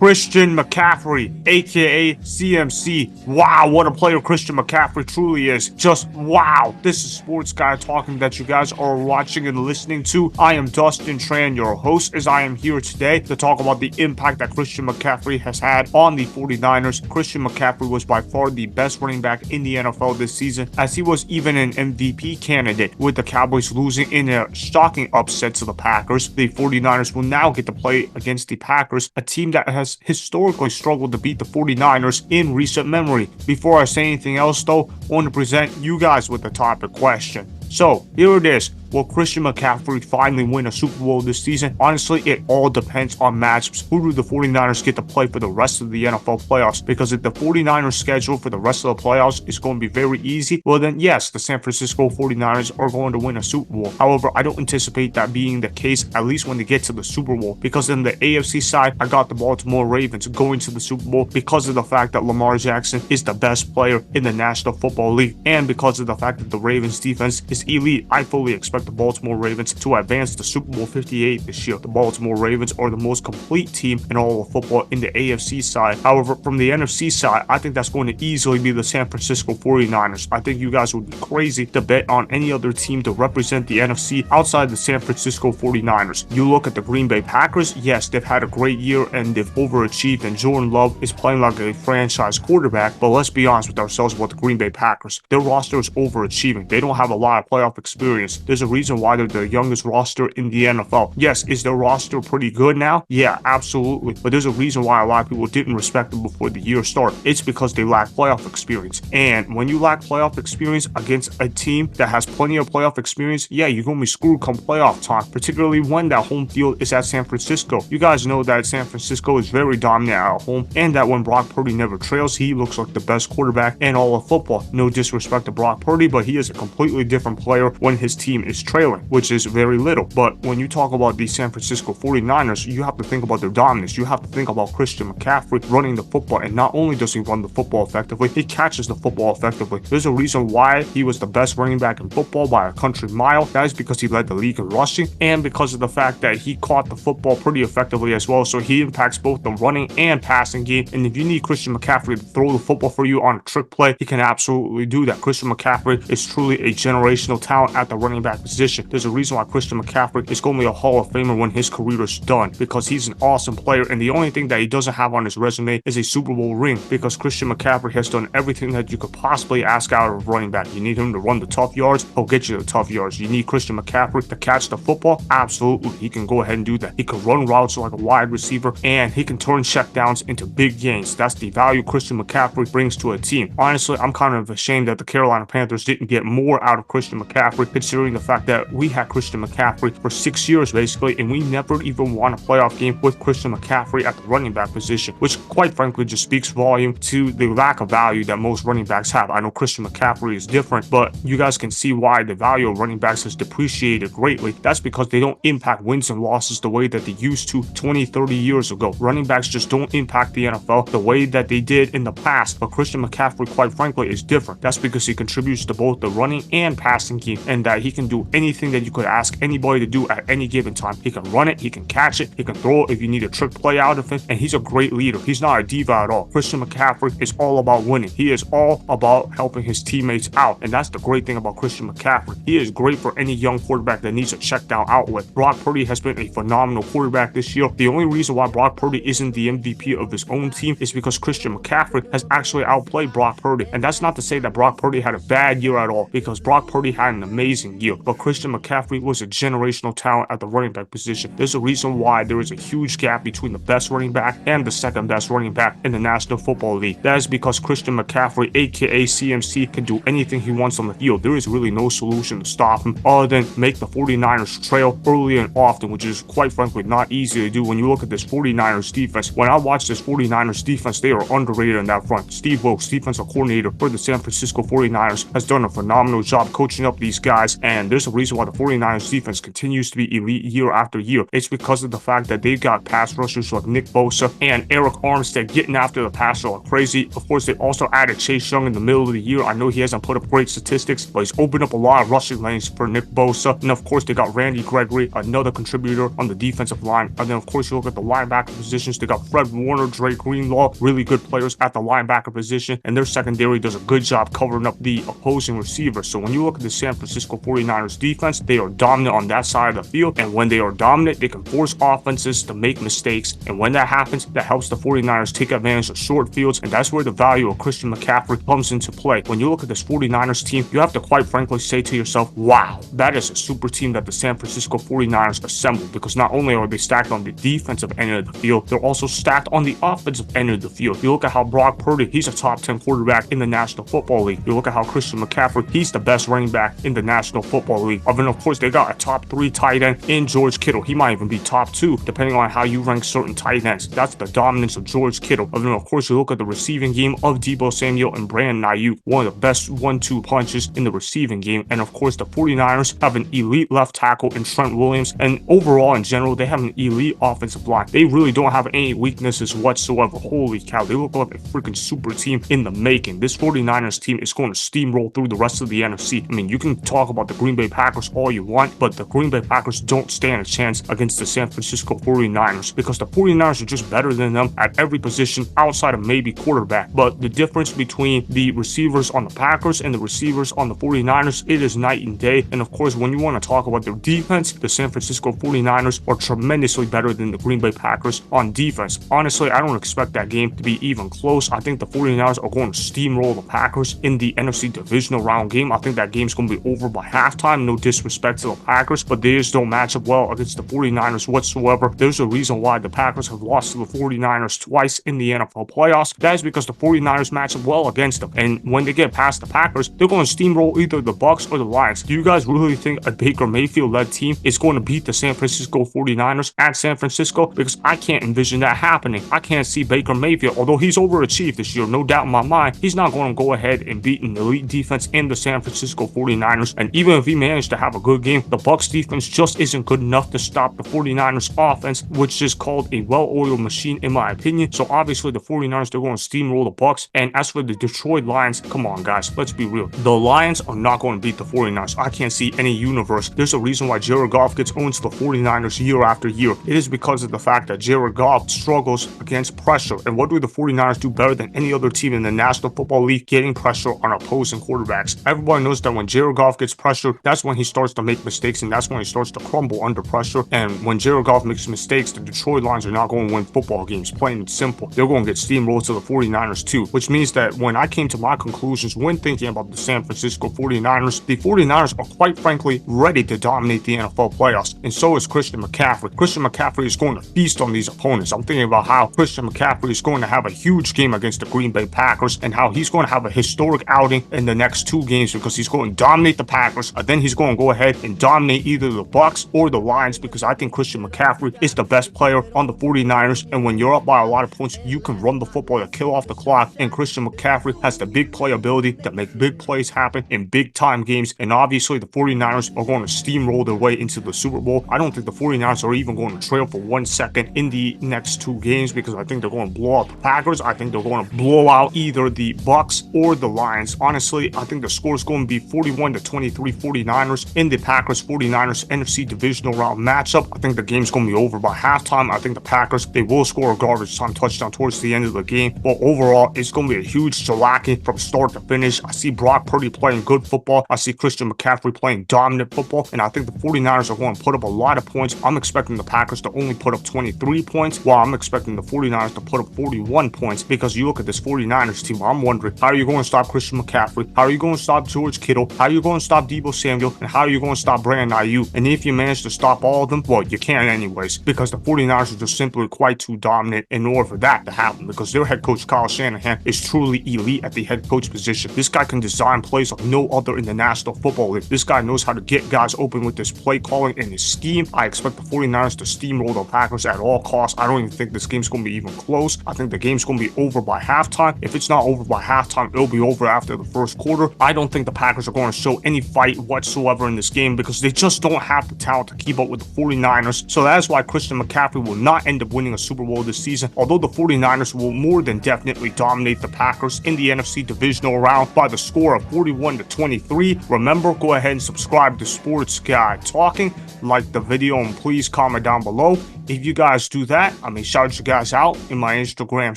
Christian McCaffrey, aka CMC. Wow, what a player Christian McCaffrey truly is. Just wow. This is Sports Guy Talking that you guys are watching and listening to. I am Dustin Tran, your host, as I am here today to talk about the impact that Christian McCaffrey has had on the 49ers. Christian McCaffrey was by far the best running back in the NFL this season, as he was even an MVP candidate, with the Cowboys losing in a shocking upset to the Packers. The 49ers will now get to play against the Packers, a team that has historically struggled to beat the 49ers in recent memory. Before I say anything else though, I want to present you guys with the topic question. So here it is. Will Christian McCaffrey finally win a Super Bowl this season? Honestly, it all depends on matchups. Who do the 49ers get to play for the rest of the NFL playoffs? Because if the 49ers schedule for the rest of the playoffs is going to be very easy, well then yes, the San Francisco 49ers are going to win a Super Bowl. However, I don't anticipate that being the case, at least when they get to the Super Bowl. Because in the AFC side, I got the Baltimore Ravens going to the Super Bowl because of the fact that Lamar Jackson is the best player in the National Football League. And because of the fact that the Ravens defense is elite, I fully expect the Baltimore Ravens to advance to Super Bowl 58 this year. The Baltimore Ravens are the most complete team in all of football in the AFC side. However, from the NFC side, I think that's going to easily be the San Francisco 49ers. I think you guys would be crazy to bet on any other team to represent the NFC outside the San Francisco 49ers. You look at the Green Bay Packers, yes, they've had a great year and they've overachieved, and Jordan Love is playing like a franchise quarterback, but let's be honest with ourselves about the Green Bay Packers. Their roster is overachieving. They don't have a lot of playoff experience. There's a reason why they're the youngest roster in the NFL. Yes, is their roster pretty good now? Yeah, absolutely. But there's a reason why a lot of people didn't respect them before the year started. It's because they lack playoff experience. And when you lack playoff experience against a team that has plenty of playoff experience, yeah, you're going to be screwed come playoff time, particularly when that home field is at San Francisco. You guys know that San Francisco is very dominant at home, and that when Brock Purdy never trails, he looks like the best quarterback in all of football. No disrespect to Brock Purdy, but he is a completely different player when his team is trailing, which is very little. But when you talk about the San Francisco 49ers, you have to think about their dominance. You have to think about Christian McCaffrey running the football, and not only does he run the football effectively, he catches the football effectively. There's a reason why he was the best running back in football by a country mile. That is because he led the league in rushing, and because of the fact that he caught the football pretty effectively as well. So he impacts both the running and passing game, and if you need Christian McCaffrey to throw the football for you on a trick play, he can absolutely do that. Christian McCaffrey is truly a generational talent at the running back position. There's a reason why Christian McCaffrey is going to be a Hall of Famer when his career is done, because he's an awesome player, and the only thing that he doesn't have on his resume is a Super Bowl ring, because Christian McCaffrey has done everything that you could possibly ask out of a running back. You need him to run the tough yards, he'll get you the tough yards. You need Christian McCaffrey to catch the football, absolutely, he can go ahead and do that. He can run routes like a wide receiver, and he can turn checkdowns into big gains. That's the value Christian McCaffrey brings to a team. Honestly, I'm kind of ashamed that the Carolina Panthers didn't get more out of Christian McCaffrey, considering the fact that we had Christian McCaffrey for 6 years basically, and we never even won a playoff game with Christian McCaffrey at the running back position, which quite frankly just speaks volume to the lack of value that most running backs have. I know Christian McCaffrey is different, but you guys can see why the value of running backs has depreciated greatly. That's because they don't impact wins and losses the way that they used to 20, 30 years ago. Running backs just don't impact the NFL the way that they did in the past, but Christian McCaffrey, quite frankly, is different. That's because he contributes to both the running and passing game, and that he can do anything that you could ask anybody to do at any given time. He can run it, he can catch it, he can throw it if you need a trick play out of him, and he's a great leader. He's not a diva at all. Christian McCaffrey is all about winning. He is all about helping his teammates out, and that's the great thing about Christian McCaffrey. He is great for any young quarterback that needs a check down outlet. Brock Purdy has been a phenomenal quarterback this year. The only reason why Brock Purdy isn't the MVP of his own team is because Christian McCaffrey has actually outplayed Brock Purdy, and that's not to say that Brock Purdy had a bad year at all, because Brock Purdy had an amazing year, but Christian McCaffrey was a generational talent at the running back position. There's a reason why there is a huge gap between the best running back and the second best running back in the National Football League. That is because Christian McCaffrey, aka CMC, can do anything he wants on the field. There is really no solution to stop him other than make the 49ers trail early and often, which is quite frankly not easy to do when you look at this 49ers defense. When I watch this 49ers defense, they are underrated in that front. Steve defensive coordinator for the San Francisco 49ers, has done a phenomenal job coaching up these guys, and there's there's a reason why the 49ers defense continues to be elite year after year. It's because of the fact that they got pass rushers like Nick Bosa and Eric Armstead getting after the passer like crazy. Of course, they also added Chase Young in the middle of the year. I know he hasn't put up great statistics, but he's opened up a lot of rushing lanes for Nick Bosa. And of course, they got Randy Gregory, another contributor on the defensive line. And then, of course, you look at the linebacker positions. They got Fred Warner, Drake Greenlaw, really good players at the linebacker position. And their secondary does a good job covering up the opposing receivers. So when you look at the San Francisco 49ers defense, they are dominant on that side of the field. And when they are dominant, they can force offenses to make mistakes. And when that happens, that helps the 49ers take advantage of short fields. And that's where the value of Christian McCaffrey comes into play. When you look at this 49ers team, you have to quite frankly say to yourself, wow, that is a super team that the San Francisco 49ers assembled, because not only are they stacked on the defensive end of the field, they're also stacked on the offensive end of the field. You look at how Brock Purdy, he's a top 10 quarterback in the National Football League. You look at how Christian McCaffrey, he's the best running back in the National Football League. And then, of course, they got a top 3 tight end in George Kittle. He might even be top 2, depending on how you rank certain tight ends. That's the dominance of George Kittle. And then, of course, you look at the receiving game of Deebo Samuel and Brandon Ayuk, one of the best 1-2 punches in the receiving game. And of course, the 49ers have an elite left tackle in Trent Williams. And overall, in general, they have an elite offensive line. They really don't have any weaknesses whatsoever. Holy cow, they look like a freaking super team in the making. This 49ers team is going to steamroll through the rest of the NFC. I mean, you can talk about the Green Bay Packers all you want, but the Green Bay Packers don't stand a chance against the San Francisco 49ers, because the 49ers are just better than them at every position outside of maybe quarterback. But the difference between the receivers on the Packers and the receivers on the 49ers, it is night and day. And of course, when you want to talk about their defense, the San Francisco 49ers are tremendously better than the Green Bay Packers on defense. Honestly, I don't expect that game to be even close. I think the 49ers are going to steamroll the Packers in the NFC Divisional Round game. I think that game's going to be over by halftime. No disrespect to the Packers, but they just don't match up well against the 49ers whatsoever. There's a reason why the Packers have lost to the 49ers twice in the NFL playoffs. That is because the 49ers match up well against them. And when they get past the Packers, they're going to steamroll either the Bucs or the Lions. Do you guys really think a Baker Mayfield-led team is going to beat the San Francisco 49ers at San Francisco? Because I can't envision that happening. I can't see Baker Mayfield, although he's overachieved this year, no doubt in my mind, he's not going to go ahead and beat an elite defense in the San Francisco 49ers. And even if he managed to have a good game, the Bucs defense just isn't good enough to stop the 49ers offense, which is called a well-oiled machine in my opinion. So obviously the 49ers, they're going to steamroll the Bucs. And as for the Detroit Lions, come on guys, let's be real. The Lions are not going to beat the 49ers. I can't see any universe. There's a reason why Jared Goff gets owned to the 49ers year after year. It is because of the fact that Jared Goff struggles against pressure. And what do the 49ers do better than any other team in the National Football League? Getting pressure on opposing quarterbacks. Everybody knows that when Jared Goff gets pressure, that's when he starts to make mistakes, and that's when he starts to crumble under pressure. And when Jared Goff makes mistakes, the Detroit Lions are not going to win football games, plain and simple. They're going to get steamrolled to the 49ers too, which means that when I came to my conclusions when thinking about the San Francisco 49ers, the 49ers are quite frankly ready to dominate the NFL playoffs, and so is Christian McCaffrey. Christian McCaffrey is going to feast on these opponents. I'm thinking about how Christian McCaffrey is going to have a huge game against the Green Bay Packers, and how he's going to have a historic outing in the next 2 games, because he's going to dominate the Packers, and then he's going to go ahead and dominate either the Bucs or the Lions, because I think Christian McCaffrey is the best player on the 49ers. And when you're up by a lot of points, you can run the football to kill off the clock, and Christian McCaffrey has the big play ability to make big plays happen in big time games. And obviously the 49ers are going to steamroll their way into the Super Bowl. I don't think the 49ers are even going to trail for 1 second in the next 2 games, because I think they're going to blow out the Packers. I think they're going to blow out either the Bucs or the Lions. Honestly, I think the score is going to be 41-23 49ers in the Packers 49ers NFC Divisional Round matchup. I think the game's going to be over by halftime. I think the Packers, they will score a garbage time touchdown towards the end of the game, but overall it's going to be a huge shellacking from start to finish. I see Brock Purdy playing good football. I see Christian McCaffrey playing dominant football, and I think the 49ers are going to put up a lot of points. I'm expecting the Packers to only put up 23 points, while I'm expecting the 49ers to put up 41 points, because you look at this 49ers team, I'm wondering, how are you going to stop Christian McCaffrey? How are you going to stop George Kittle? How are you going to stop Deebo Samuel? And how are you going to stop Brandon Ayuk? And if you manage to stop all of them, well, you can't anyways, because the 49ers are just simply quite too dominant in order for that to happen, because their head coach Kyle Shanahan is truly elite at the head coach position. This guy can design plays like no other in the National Football League. This guy knows how to get guys open with this play calling and his scheme. I expect the 49ers to steamroll the Packers at all costs. I don't even think this game's going to be even close. I think the game's going to be over by halftime. If it's not over by halftime, it'll be over after the first quarter. I don't think the Packers are going to show any fight whatsoever whatsoever in this game because they just don't have the talent to keep up with the 49ers. So that's why Christian McCaffrey will not end up winning a Super Bowl this season, although the 49ers will more than definitely dominate the Packers in the NFC Divisional Round by the score of 41-23. Remember, go ahead and subscribe to Sports Guy Talking, like the video, and please comment down below. If you guys do that, I may shout you guys out in my Instagram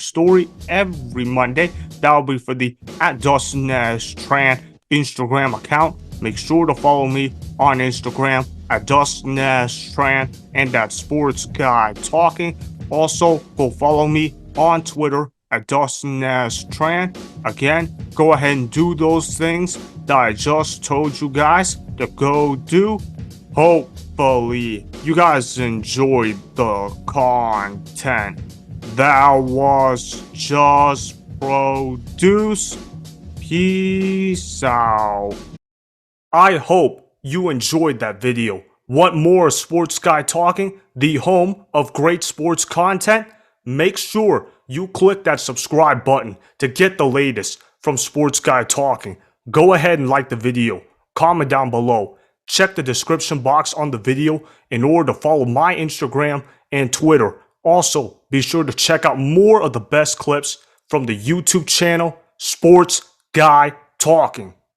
story every Monday. That'll be for the @Dustin Tran Instagram account. Make sure to follow me on Instagram @Dustin Tran and @Sports Guy Talking. Also, go follow me on Twitter @Dustin Tran. Again, go ahead and do those things that I just told you guys to go do. Hopefully, you guys enjoyed the content that was just produced. Peace out. I hope you enjoyed that video. Want more Sports Guy Talking, the home of great sports content? Make sure you click that subscribe button to get the latest from Sports Guy Talking. Go ahead and like the video, comment down below. Check the description box on the video in order to follow my Instagram and Twitter. Also, be sure to check out more of the best clips from the YouTube channel, Sports Guy Talking.